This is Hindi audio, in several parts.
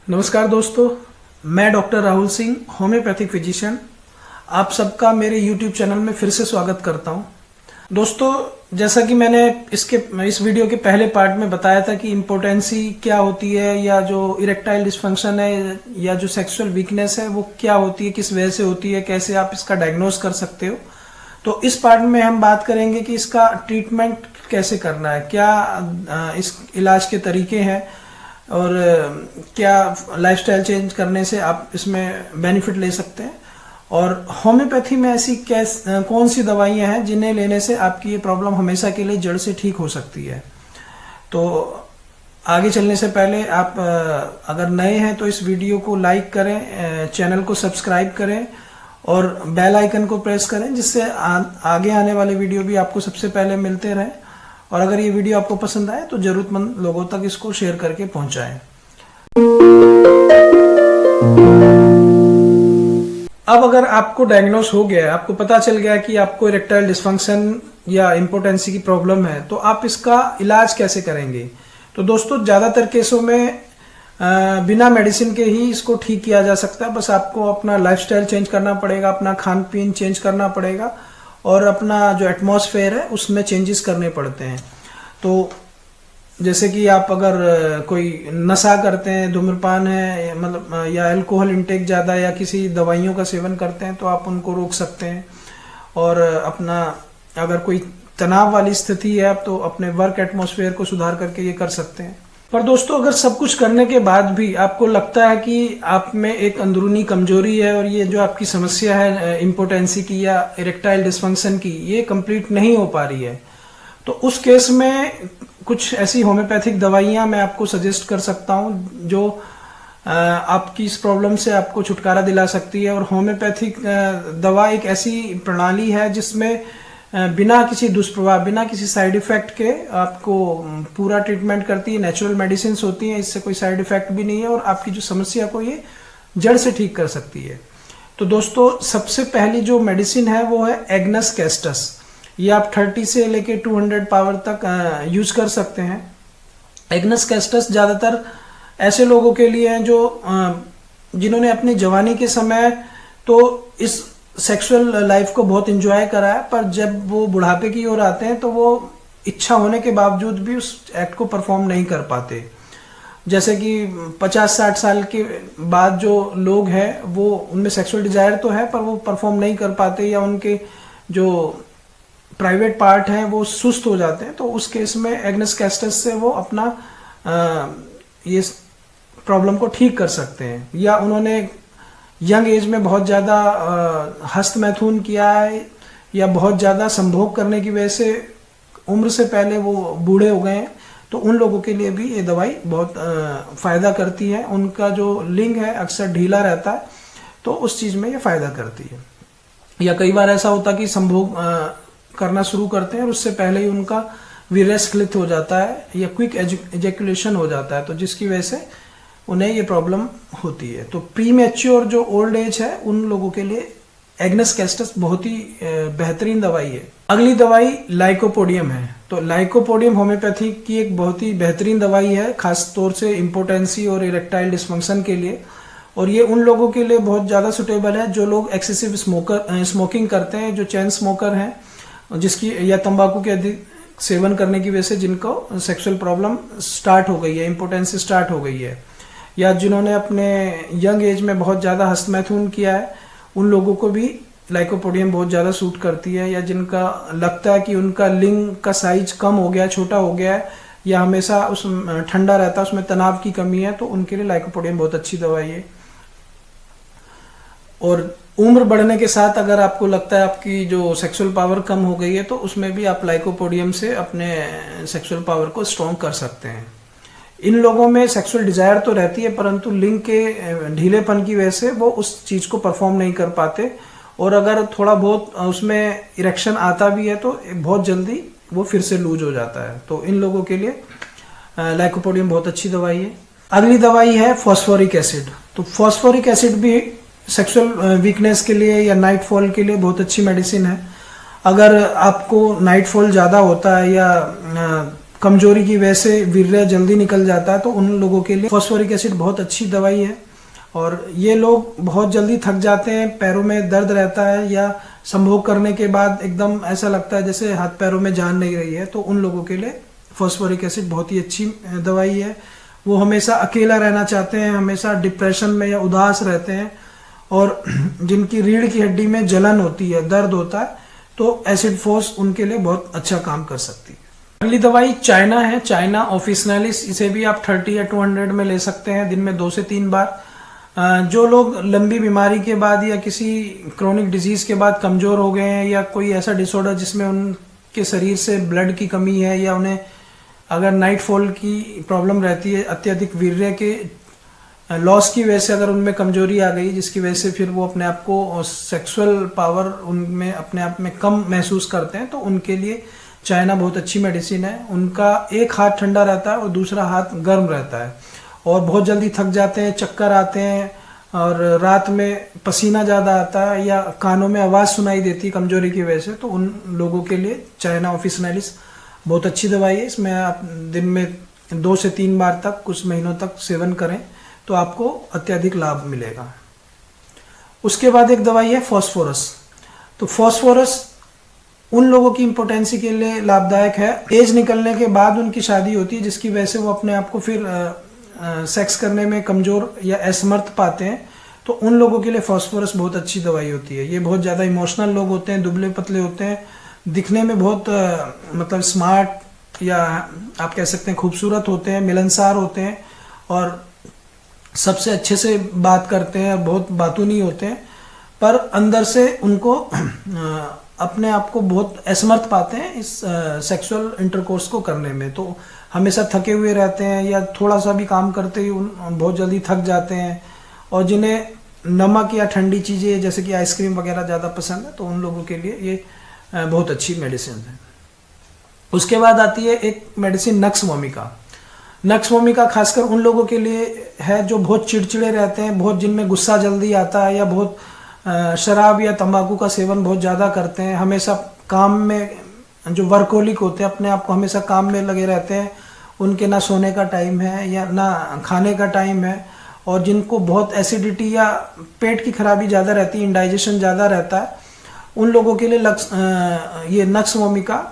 नमस्कार दोस्तों, मैं doctor Rahul Singh, homeopathic physician, आप सबका मेरे YouTube चैनल में फिर से स्वागत करता हूं। दोस्तों, जैसा कि मैंने इस वीडियो के पहले पार्ट में बताया था कि इम्पोटेंसी क्या होती है, या जो इरेक्टाइल डिस्फंक्शन है या जो सेक्सुअल वीकनेस है वो क्या होती है, किस वजह से होती है, कैसे आप इसका डायग्नोस कर सकते हो। तो इस पार्ट में हम बात करेंगे कि इसका ट्रीटमेंट कैसे करना है, क्या इस इलाज के तरीके हैं और क्या लाइफस्टाइल चेंज करने से आप इसमें बेनिफिट ले सकते हैं, और होम्योपैथी में ऐसी कौन सी दवाइयां हैं जिन्हें लेने से आपकी ये प्रॉब्लम हमेशा के लिए जड़ से ठीक हो सकती है। तो आगे चलने से पहले आप अगर नए हैं तो इस वीडियो को लाइक करें, चैनल को सब्सक्राइब करें और बेल आइकन को प्रेस करें, जिससे आगे आने वाले वीडियो भी आपको सबसे पहले मिलते रहें। और अगर ये वीडियो आपको पसंद आए तो जरूरतमंद लोगों तक इसको शेयर करके पहुंचाएं। अब अगर आपको डायग्नोस हो गया है, आपको पता चल गया कि आपको इरेक्टाइल डिस्फंक्शन या इम्पोटेंसी की प्रॉब्लम है, तो आप इसका इलाज कैसे करेंगे। तो दोस्तों, ज्यादातर केसों में बिना मेडिसिन के ही इसको ठीक किया जा सकता है। बस आपको अपना लाइफस्टाइल चेंज करना पड़ेगा, अपना खान पीन चेंज करना पड़ेगा और अपना जो एटमॉस्फेयर है उसमें चेंजेस करने पड़ते हैं। तो जैसे कि आप अगर कोई नशा करते हैं, धूम्रपान है, मतलब या अल्कोहल इंटेक ज़्यादा या किसी दवाइयों का सेवन करते हैं, तो आप उनको रोक सकते हैं। और अपना अगर कोई तनाव वाली स्थिति है तो अपने वर्क एटमॉस्फेयर को सुधार करके ये कर सकते हैं। पर दोस्तों, अगर सब कुछ करने के बाद भी आपको लगता है कि आप में एक अंदरूनी कमजोरी है और ये जो आपकी समस्या है इम्पोटेंसी की या इरेक्टाइल डिस्फंक्शन की, ये कंप्लीट नहीं हो पा रही है, तो उस केस में कुछ ऐसी होम्योपैथिक दवाइयां मैं आपको सजेस्ट कर सकता हूं जो आपकी इस प्रॉब्लम से आपको छुटकारा दिला सकती है। और होम्योपैथिक दवा एक ऐसी प्रणाली है जिसमें बिना किसी दुष्प्रभाव, बिना किसी साइड इफेक्ट के आपको पूरा ट्रीटमेंट करती है। नेचुरल मेडिसिन होती हैं, इससे कोई साइड इफेक्ट भी नहीं है और आपकी जो समस्या को ये जड़ से ठीक कर सकती है। तो दोस्तों, सबसे पहली जो मेडिसिन है वो है एग्नस कैस्टस। ये आप 30 से लेके 200 पावर तक यूज कर सकते हैं। एग्नस कैस्टस ज्यादातर ऐसे लोगों के लिए हैं जो जिन्होंने अपनी जवानी के समय तो इस सेक्सुअल लाइफ को बहुत एंजॉय करा है, पर जब वो बुढ़ापे की ओर आते हैं तो वो इच्छा होने के बावजूद भी उस एक्ट को परफॉर्म नहीं कर पाते। जैसे कि 50-60 साल के बाद जो लोग हैं वो उनमें सेक्सुअल डिजायर तो है पर वो परफॉर्म नहीं कर पाते, या उनके जो प्राइवेट पार्ट हैं वो सुस्त हो जाते हैं। तो उस केस में एग्नस कैस्टस से वो अपना ये प्रॉब्लम को ठीक कर सकते हैं। या उन्होंने यंग एज में बहुत ज़्यादा हस्त मैथुन किया है या बहुत ज़्यादा संभोग करने की वजह से उम्र से पहले वो बूढ़े हो गए हैं, तो उन लोगों के लिए भी ये दवाई बहुत फ़ायदा करती है। उनका जो लिंग है अक्सर ढीला रहता है, तो उस चीज़ में ये फ़ायदा करती है। या कई बार ऐसा होता है कि संभोग करना शुरू करते हैं और उससे पहले ही उनका वीर्य स्खलित हो जाता है या क्विक एजेकुलेशन हो जाता है, तो जिसकी वजह से उन्हें ये प्रॉब्लम होती है। तो प्री मैच्योर जो ओल्ड एज है उन लोगों के लिए एग्नस कैस्टस बहुत ही बेहतरीन दवाई है। अगली दवाई लाइकोपोडियम है। तो लाइकोपोडियम होम्योपैथी की एक बहुत ही बेहतरीन दवाई है, खास तौर से इम्पोटेंसी और इरेक्टाइल डिस्फंक्शन के लिए। और ये उन लोगों के लिए बहुत ज़्यादा सुटेबल है जो लोग एक्सेसिव स्मोकिंग करते हैं, जो चेन स्मोकर हैं, जिसकी या तंबाकू के अधिक सेवन करने की वजह से जिनको सेक्सुअल प्रॉब्लम स्टार्ट हो गई है, इम्पोटेंसी स्टार्ट हो गई है, या जिन्होंने अपने यंग एज में बहुत ज़्यादा हस्तमैथुन किया है, उन लोगों को भी लाइकोपोडियम बहुत ज़्यादा सूट करती है। या जिनका लगता है कि उनका लिंग का साइज कम हो गया, छोटा हो गया है, या हमेशा उस ठंडा रहता है, उसमें तनाव की कमी है, तो उनके लिए लाइकोपोडियम बहुत अच्छी दवाई है। और उम्र बढ़ने के साथ अगर आपको लगता है आपकी जो सेक्सुअल पावर कम हो गई है, तो उसमें भी आप लाइकोपोडियम से अपने सेक्सुअल पावर को स्ट्रॉन्ग कर सकते हैं। इन लोगों में सेक्सुअल डिजायर तो रहती है, परंतु लिंग के ढीलेपन की वजह से वो उस चीज को परफॉर्म नहीं कर पाते, और अगर थोड़ा बहुत उसमें इरेक्शन आता भी है तो बहुत जल्दी वो फिर से लूज हो जाता है। तो इन लोगों के लिए लाइकोपोडियम बहुत अच्छी दवाई है। अगली दवाई है फॉस्फोरिक एसिड। तो फॉस्फोरिक एसिड भी सेक्सुअल वीकनेस के लिए या नाइट फॉल के लिए बहुत अच्छी मेडिसिन है। अगर आपको नाइट फॉल ज़्यादा होता है या कमजोरी की वजह से वीर्य जल्दी निकल जाता है, तो उन लोगों के लिए फॉस्फोरिक एसिड बहुत अच्छी दवाई है। और ये लोग बहुत जल्दी थक जाते हैं, पैरों में दर्द रहता है या संभोग करने के बाद एकदम ऐसा लगता है जैसे हाथ पैरों में जान नहीं रही है, तो उन लोगों के लिए फॉस्फोरिक एसिड बहुत ही अच्छी दवाई है। वो हमेशा अकेला रहना चाहते हैं, हमेशा डिप्रेशन में या उदास रहते हैं, और जिनकी रीढ़ की हड्डी में जलन होती है, दर्द होता है, तो एसिड फोर्स उनके लिए बहुत अच्छा काम कर सकती है। अगली दवाई चाइना है, चाइना ऑफिसनालिस। इसे भी आप 30 या 200 में ले सकते हैं, दिन में 2 से 3 बार। जो लोग लंबी बीमारी के बाद या किसी क्रोनिक डिजीज के बाद कमजोर हो गए हैं, या कोई ऐसा डिसऑर्डर जिसमें उनके शरीर से ब्लड की कमी है, या उन्हें अगर नाइट फॉल की प्रॉब्लम रहती है, अत्यधिक वीर्य के लॉस की वजह से अगर उनमें कमजोरी आ गई, जिसकी वजह से फिर वो अपने आप को सेक्सुअल पावर उनमें अपने आप में कम महसूस करते हैं, तो उनके लिए चाइना बहुत अच्छी मेडिसिन है। उनका एक हाथ ठंडा रहता है और दूसरा हाथ गर्म रहता है, और बहुत जल्दी थक जाते हैं, चक्कर आते हैं, और रात में पसीना ज़्यादा आता है, या कानों में आवाज़ सुनाई देती है कमजोरी की वजह से, तो उन लोगों के लिए चाइना ऑफिसनालिस बहुत अच्छी दवाई है। इसमें आप दिन में 2 से 3 बार तक कुछ महीनों तक सेवन करें तो आपको अत्यधिक लाभ मिलेगा। उसके बाद एक दवाई है फॉस्फोरस। तो फॉस्फोरस उन लोगों की इम्पोर्टेंसी के लिए लाभदायक है, एज निकलने के बाद उनकी शादी होती है, जिसकी वजह से वो अपने आप को फिर सेक्स करने में कमजोर या असमर्थ पाते हैं, तो उन लोगों के लिए फॉस्फोरस बहुत अच्छी दवाई होती है। ये बहुत ज़्यादा इमोशनल लोग होते हैं, दुबले पतले होते हैं, दिखने में बहुत मतलब स्मार्ट, या आप कह सकते हैं खूबसूरत होते हैं, मिलनसार होते हैं, और सबसे अच्छे से बात करते हैं, बहुत बातूनी होते हैं, पर अंदर से उनको अपने आप को बहुत असमर्थ पाते हैं इस सेक्सुअल इंटरकोर्स को करने में। तो हमेशा थके हुए रहते हैं, या थोड़ा सा भी काम करते ही बहुत जल्दी थक जाते हैं, और जिन्हें नमक या ठंडी चीज़ें जैसे कि आइसक्रीम वगैरह ज़्यादा पसंद है, तो उन लोगों के लिए ये बहुत अच्छी मेडिसिन है। उसके बाद आती है एक medicine nux vomica. Nux vomica खासकर उन लोगों के लिए है जो बहुत चिड़चिड़े रहते हैं, बहुत जिनमें गुस्सा जल्दी आता है, या बहुत शराब या तंबाकू का सेवन बहुत ज़्यादा करते हैं, हमेशा काम में जो वर्कोलिक होते हैं, अपने आप को हमेशा काम में लगे रहते हैं, उनके ना सोने का टाइम है या ना खाने का टाइम है, और जिनको बहुत एसिडिटी या पेट की खराबी ज़्यादा रहती है, इंडाइजेशन ज़्यादा रहता है, उन लोगों के लिए ये नक्स वोमिका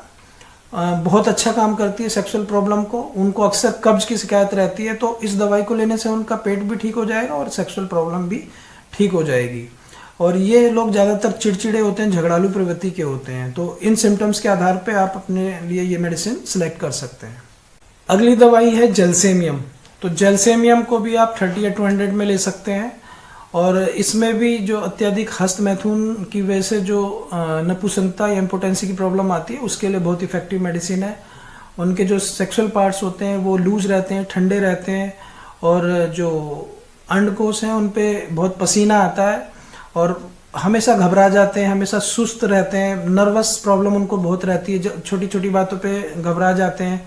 बहुत अच्छा काम करती है सेक्सुअल प्रॉब्लम को। उनको अक्सर कब्ज की शिकायत रहती है, तो इस दवाई को लेने से उनका पेट भी ठीक हो जाएगा और सेक्सुअल प्रॉब्लम भी ठीक हो जाएगी। और ये लोग ज़्यादातर चिड़चिड़े होते हैं, झगड़ालू प्रवृत्ति के होते हैं, तो इन सिम्टम्स के आधार पे आप अपने लिए ये मेडिसिन सिलेक्ट कर सकते हैं। अगली दवाई है जेलसेमियम। तो जेलसेमियम को भी आप 30 या 200 में ले सकते हैं, और इसमें भी जो अत्यधिक हस्त मैथुन की वजह से जो नपुंसकता या इम्पोटेंसी की प्रॉब्लम आती है, उसके लिए बहुत इफेक्टिव मेडिसिन है। उनके जो सेक्सुअल पार्ट्स होते हैं वो लूज रहते हैं, ठंडे रहते हैं, और जो अंडकोश हैं उन पे बहुत पसीना आता है, और हमेशा घबरा जाते हैं, हमेशा सुस्त रहते हैं, नर्वस प्रॉब्लम उनको बहुत रहती है, छोटी छोटी बातों पे घबरा जाते हैं,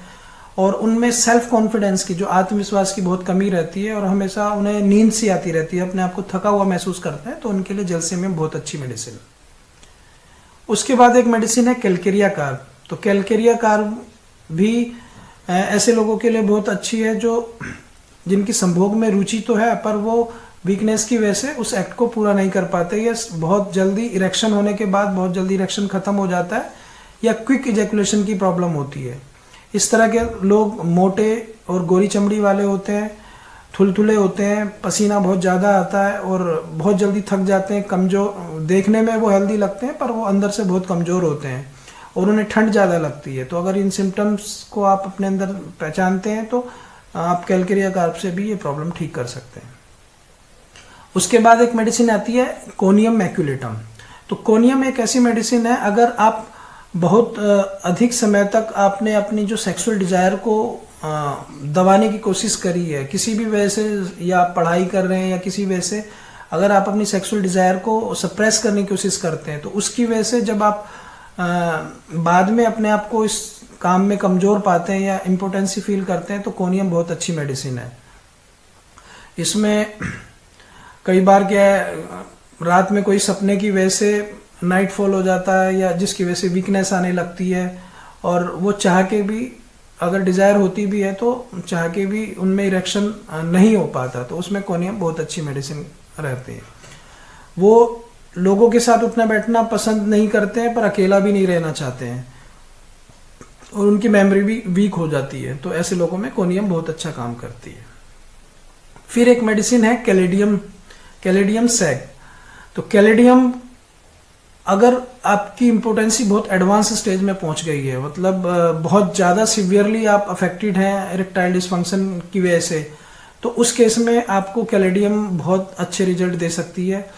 और उनमें सेल्फ कॉन्फिडेंस की, जो आत्मविश्वास की बहुत कमी रहती है, और हमेशा उन्हें नींद सी आती रहती है, अपने आप को थका हुआ महसूस करते हैं, तो उनके लिए जेलसेमियम बहुत अच्छी मेडिसिन है। उसके बाद एक मेडिसिन है कैलकेरिया कार्ब। तो कैलकेरिया कार्ब भी ऐसे लोगों के लिए बहुत अच्छी है जो जिनकी संभोग में रुचि तो है, पर वो वीकनेस की वजह से उस एक्ट को पूरा नहीं कर पाते, या बहुत जल्दी इरेक्शन होने के बाद बहुत जल्दी इरेक्शन खत्म हो जाता है, या क्विक इजैकुलेशन की प्रॉब्लम होती है। इस तरह के लोग मोटे और गोरी चमड़ी वाले होते हैं, थुलथुले होते हैं, पसीना बहुत ज़्यादा आता है, और बहुत जल्दी थक जाते हैं, कमज़ोर, देखने में वो हेल्दी लगते हैं पर वो अंदर से बहुत कमज़ोर होते हैं, और उन्हें ठंड ज़्यादा लगती है। तो अगर इन सिम्टम्स को आप अपने अंदर पहचानते हैं तो आप कैलकेरिया कार्ब से भी ये प्रॉब्लम ठीक कर सकते हैं। उसके बाद एक मेडिसिन आती है कोनियम मैक्यूलेटम। तो कोनियम एक ऐसी मेडिसिन है, अगर आप बहुत अधिक समय तक आपने अपनी जो सेक्सुअल डिजायर को दबाने की कोशिश करी है किसी भी वजह से, या पढ़ाई कर रहे हैं या किसी वजह से, अगर आप अपनी सेक्सुअल डिजायर को सप्रेस करने की कोशिश करते हैं, तो उसकी वजह से जब आप बाद में अपने आप को इस काम में कमज़ोर पाते हैं या इम्पोटेंसी फील करते हैं, तो कोनियम बहुत अच्छी मेडिसिन है। इसमें कई बार क्या है, रात में कोई सपने की वजह से नाइट फॉल हो जाता है, या जिसकी वजह से वीकनेस आने लगती है, और वो चाह के भी अगर डिज़ायर होती भी है तो चाह के भी उनमें इरेक्शन नहीं हो पाता, तो उसमें कोनियम बहुत अच्छी मेडिसिन रहती है। वो लोगों के साथ उठना बैठना पसंद नहीं करते हैं पर अकेला भी नहीं रहना चाहते हैं, और उनकी मेमोरी भी वीक हो जाती है, तो ऐसे लोगों में कोनियम बहुत अच्छा काम करती है। फिर एक मेडिसिन है कैलेडियम सैग। तो कैलेडियम, अगर आपकी इम्पोर्टेंसी बहुत एडवांस स्टेज में पहुंच गई है, मतलब बहुत ज़्यादा सीवियरली आप अफेक्टेड हैं इरेक्टाइल डिसफंक्शन की वजह से, तो उस केस में आपको कैलेडियम बहुत अच्छे रिजल्ट दे सकती है।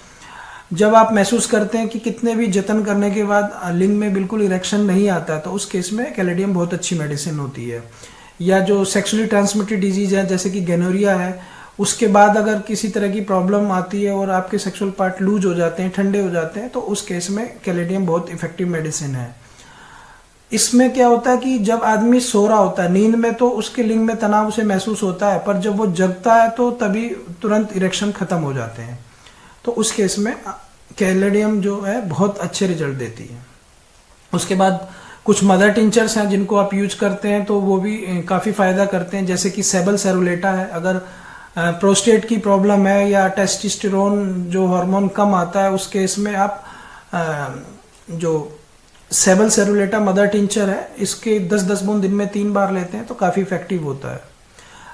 जब आप महसूस करते हैं कि कितने भी जतन करने के बाद लिंग में बिल्कुल इरेक्शन नहीं आता, तो उस केस में कैलेडियम बहुत अच्छी मेडिसिन होती है। या जो सेक्सुअली ट्रांसमिटेड डिजीज है जैसे कि गोनोरिया है, उसके बाद अगर किसी तरह की प्रॉब्लम आती है और आपके सेक्सुअल पार्ट लूज हो जाते हैं, ठंडे हो जाते हैं, तो उस केस में कैलेडियम बहुत इफेक्टिव मेडिसिन है। इसमें क्या होता है कि जब आदमी सो रहा होता है नींद में, तो उसके लिंग में तनाव उसे महसूस होता है, पर जब वो जगता है तो तभी तुरंत इरेक्शन खत्म हो जाते हैं। तो उस केस में कैलेडियम जो है बहुत अच्छे रिजल्ट देती है। उसके बाद कुछ मदर टिंचर्स हैं जिनको आप यूज करते हैं तो वो भी काफ़ी फ़ायदा करते हैं, जैसे कि सेबल सेरुलेटा है। अगर प्रोस्टेट की प्रॉब्लम है या टेस्टोस्टेरोन जो हार्मोन कम आता है, उस केस में आप जो सेबल सेरुलेटा मदर टिंचर है, इसके 10-10 बूंद दिन में 3 बार लेते हैं तो काफ़ी इफेक्टिव होता है।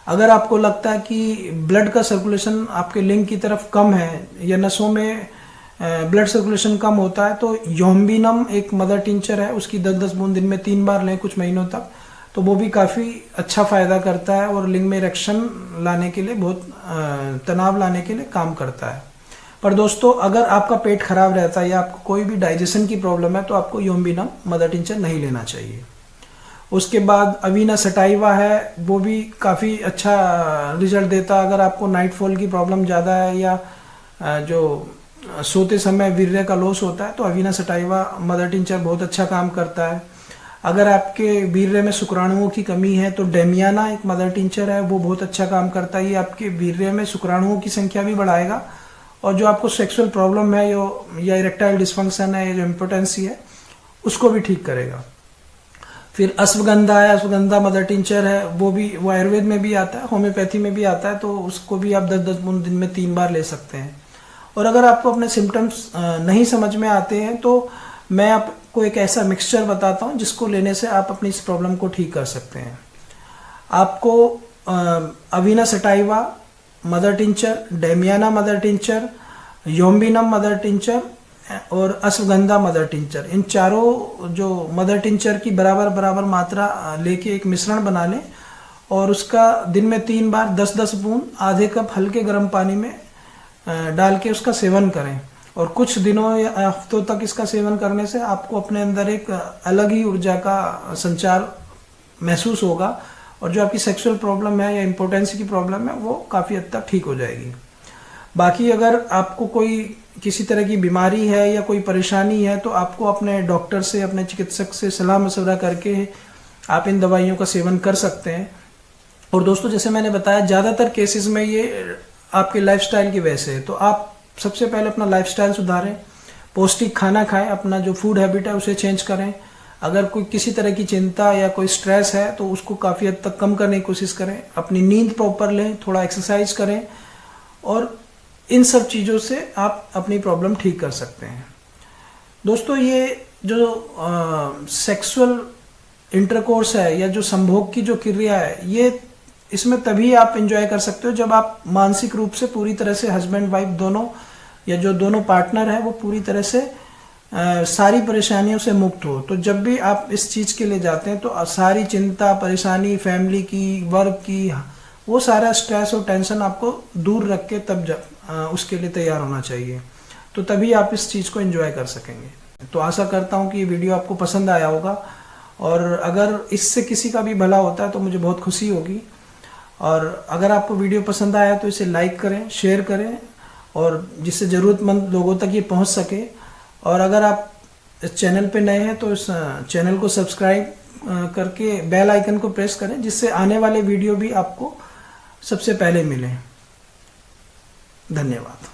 अगर आपको लगता है कि ब्लड का सर्कुलेशन आपके लिंग की तरफ कम है या नसों में ब्लड सर्कुलेशन कम होता है, तो योम्बिनम एक मदर टिंचर है, उसकी 10-10 बूंद दिन में 3 बार लें कुछ महीनों तक, तो वो भी काफ़ी अच्छा फ़ायदा करता है और लिंग में इरेक्शन लाने के लिए, बहुत तनाव लाने के लिए काम करता है। पर दोस्तों, अगर आपका पेट खराब रहता है या आपको कोई भी डाइजेशन की प्रॉब्लम है, तो आपको योम्बिनम मदर टिंचर नहीं लेना चाहिए। उसके बाद अवीना सटाइवा है, वो भी काफ़ी अच्छा रिजल्ट देता है। अगर आपको नाइटफॉल की प्रॉब्लम ज़्यादा है या जो सोते समय वीर्य का लॉस होता है, तो अवीना सटाइवा मदर टिंचर बहुत अच्छा काम करता है। अगर आपके वीर्य में शुक्राणुओं की कमी है तो डेमियाना एक मदर टिंचर है, वो बहुत अच्छा काम करता है। ये आपके वीर्य में शुक्राणुओं की संख्या भी बढ़ाएगा, और जो आपको सेक्सुअल प्रॉब्लम है या इरेक्टाइल डिसफंक्शन है या जो इम्पोर्टेंसी है, उसको भी ठीक करेगा। फिर अश्वगंधा है, अश्वगंधा मदर टिंचर है, वो आयुर्वेद में भी आता है, होम्योपैथी में भी आता है, तो उसको भी आप 10-10 बूंद दिन में 3 बार ले सकते हैं। और अगर आपको अपने सिम्टम्स नहीं समझ में आते हैं, तो मैं आपको एक ऐसा मिक्सचर बताता हूँ जिसको लेने से आप अपनी इस प्रॉब्लम को ठीक कर सकते हैं। आपको avena sativa mother tincture, damiana mother tincture, yohimbinum mother tincture और अश्वगंधा मदर टिंचर, इन चारों जो मदर टिंचर की बराबर बराबर मात्रा लेके एक मिश्रण बना लें, और उसका दिन में 3 बार 10-10 बूंद आधे कप हल्के गर्म पानी में डाल के उसका सेवन करें। और कुछ दिनों या हफ्तों तक इसका सेवन करने से आपको अपने अंदर एक अलग ही ऊर्जा का संचार महसूस होगा, और जो आपकी सेक्सुअल प्रॉब्लम है या इम्पोर्टेंसी की प्रॉब्लम है, वो काफ़ी हद तक ठीक हो जाएगी। बाकी अगर आपको कोई किसी तरह की बीमारी है या कोई परेशानी है, तो आपको अपने डॉक्टर से, अपने चिकित्सक से सलाह मशवरा करके आप इन दवाइयों का सेवन कर सकते हैं। और दोस्तों, जैसे मैंने बताया, ज़्यादातर केसेस में ये आपके लाइफस्टाइल की वजह से है, तो आप सबसे पहले अपना लाइफस्टाइल सुधारें, पौष्टिक खाना खाएं, अपना जो फूड हैबिट है उसे चेंज करें। अगर कोई किसी तरह की चिंता या कोई स्ट्रेस है तो उसको काफ़ी हद तक कम करने की कोशिश करें, अपनी नींद प्रॉपर लें, थोड़ा एक्सरसाइज करें, और इन सब चीज़ों से आप अपनी प्रॉब्लम ठीक कर सकते हैं। दोस्तों, ये जो सेक्सुअल इंटरकोर्स है या जो संभोग की जो क्रिया है, ये इसमें तभी आप एंजॉय कर सकते हो जब आप मानसिक रूप से पूरी तरह से हस्बैंड वाइफ दोनों, या जो दोनों पार्टनर है, वो पूरी तरह से सारी परेशानियों से मुक्त हो। तो जब भी आप इस चीज़ के लिए जाते हैं, तो सारी चिंता, परेशानी, फैमिली की, वर्क की, वो सारा स्ट्रेस और टेंशन आपको दूर रख के तब उसके लिए तैयार होना चाहिए, तो तभी आप इस चीज़ को एंजॉय कर सकेंगे। तो आशा करता हूँ कि ये वीडियो आपको पसंद आया होगा, और अगर इससे किसी का भी भला होता है तो मुझे बहुत खुशी होगी। और अगर आपको वीडियो पसंद आया तो इसे लाइक करें, शेयर करें, और जिससे ज़रूरतमंद लोगों तक ये पहुंच सके। और अगर आप इस चैनल पे नए हैं तो इस चैनल को सब्सक्राइब करके बेल आइकन को प्रेस करें, जिससे आने वाले वीडियो भी आपको सबसे पहले मिलें। धन्यवाद।